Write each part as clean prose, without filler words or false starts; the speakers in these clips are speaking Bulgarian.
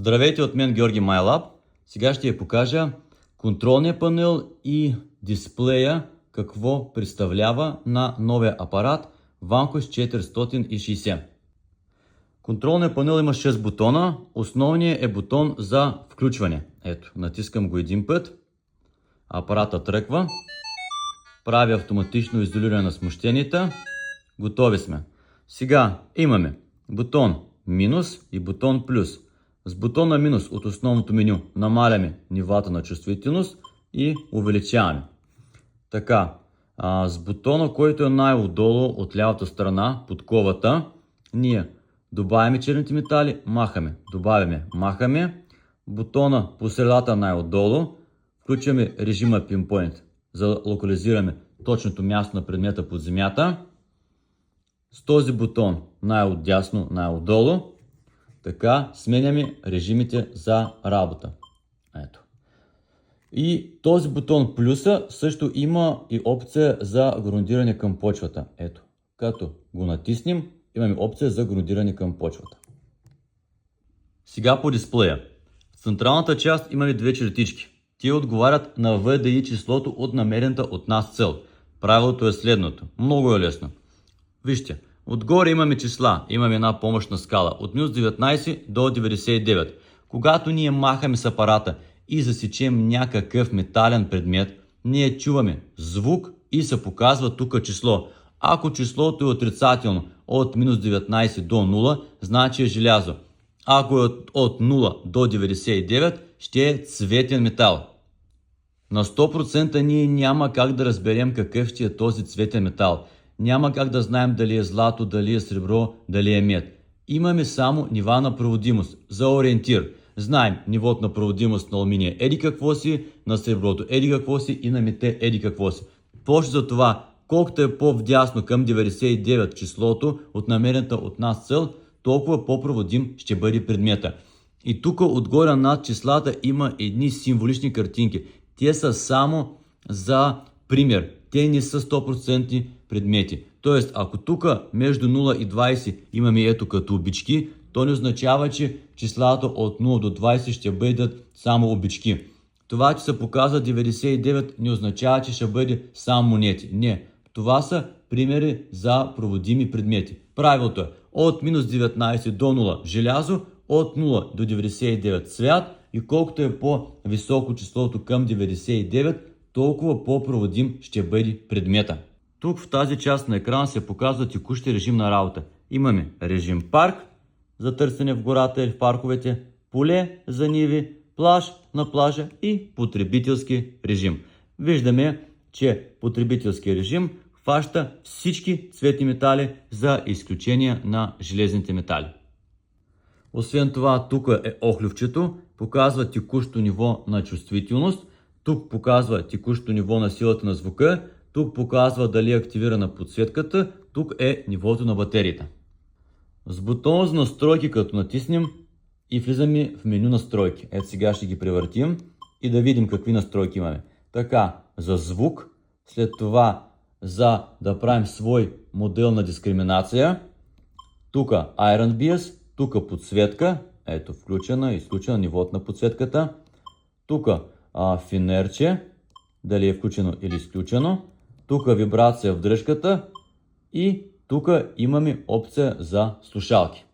Здравейте от мен, Георги MyLab. Сега ще я покажа контролния панел и дисплея, какво представлява на новия апарат Vanquish 460. Контролният панел има 6 бутона. Основният е бутон за включване. Ето, натискам го един път. Апаратът тръгва. Прави автоматично изолиране на смущенията. Готови сме. Сега имаме бутон минус и бутон плюс. С бутона минус от основното меню намаляме нивата на чувствителност и увеличаваме. Така, с бутона, който е най-отдолу от лявата страна, подковата, ние добавяме черните метали, махаме, добавяме, махаме. Бутона по средата най-отдолу, включваме режима Pinpoint, за да локализираме точното място на предмета под земята. С този бутон най-отдясно, най-отдолу, така сменяме режимите за работа. Ето. И този бутон плюса също има и опция за грундиране към почвата. Ето. Като го натиснем, имаме опция за грундиране към почвата. Сега по дисплея. В централната част имаме две чертички. Те отговарят на VDI числото от намерената от нас цел. Правилото е следното. Много е лесно. Вижте. Отгоре имаме числа, имаме една помощна скала от минус 19 до 99. Когато ние махаме с апарата и засечем някакъв метален предмет, ние чуваме звук и се показва тук число. Ако числото е отрицателно от минус 19 до 0, значи е желязо. Ако е от 0 до 99, ще е цветен метал. На 100% ние няма как да разберем какъв ще е този цветен метал. Няма как да знаем дали е злато, дали е сребро, дали е мед. Имаме само нива на проводимост за ориентир. Знаем нивото на проводимост на алуминия еди какво си, на среброто еди какво си и на медта еди какво си. Точно за това, колкото е по-вдясно към 99 числото от намерената от нас цел, толкова по-проводим ще бъде предмета. И тук отгоре над числата има едни символични картинки. Те са само за пример. Те не са 100% предмети. Тоест, ако тук между 0 и 20 имаме ето като обички, то не означава, че числата от 0 до 20 ще бъдат само обички. Това, че се показва 99, не означава, че ще бъде само монети. Не. Това са примери за проводими предмети. Правилото е от минус 19 до 0 желязо, от 0 до 99 цвят и колкото е по-високо числото към 99, толкова по-проводим ще бъде предмета. Тук в тази част на екрана се показва текущия режим на работа. Имаме режим парк за търсене в гората или в парковете, поле за ниви, плаж на плажа и потребителски режим. Виждаме, че потребителски режим хваща всички цветни метали за изключение на железните метали. Освен това, тук е охлювчето, показва текущо ниво на чувствителност, тук показва текущо ниво на силата на звука, тук показва дали е активирана подсветката, тук е нивото на батерията. С бутона за настройки, като натиснем и влизаме в меню настройки. Ето сега ще ги превъртим и да видим какви настройки имаме. Така, за звук, след това за да правим свой модел на дискриминация, тук Iron Bias, тук подсветка, ето включена, изключена нивото на подсветката, тук финерче, дали е включено или изключено, тук вибрация в дръжката и тук имаме опция за слушалки.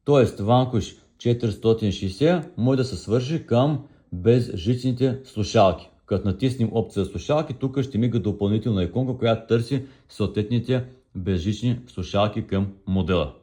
Тоест Vanquish 460 може да се свърши към безжичните слушалки. Като натиснем опция за слушалки, тук ще мига допълнителна иконка, която търси съответните безжични слушалки към модела.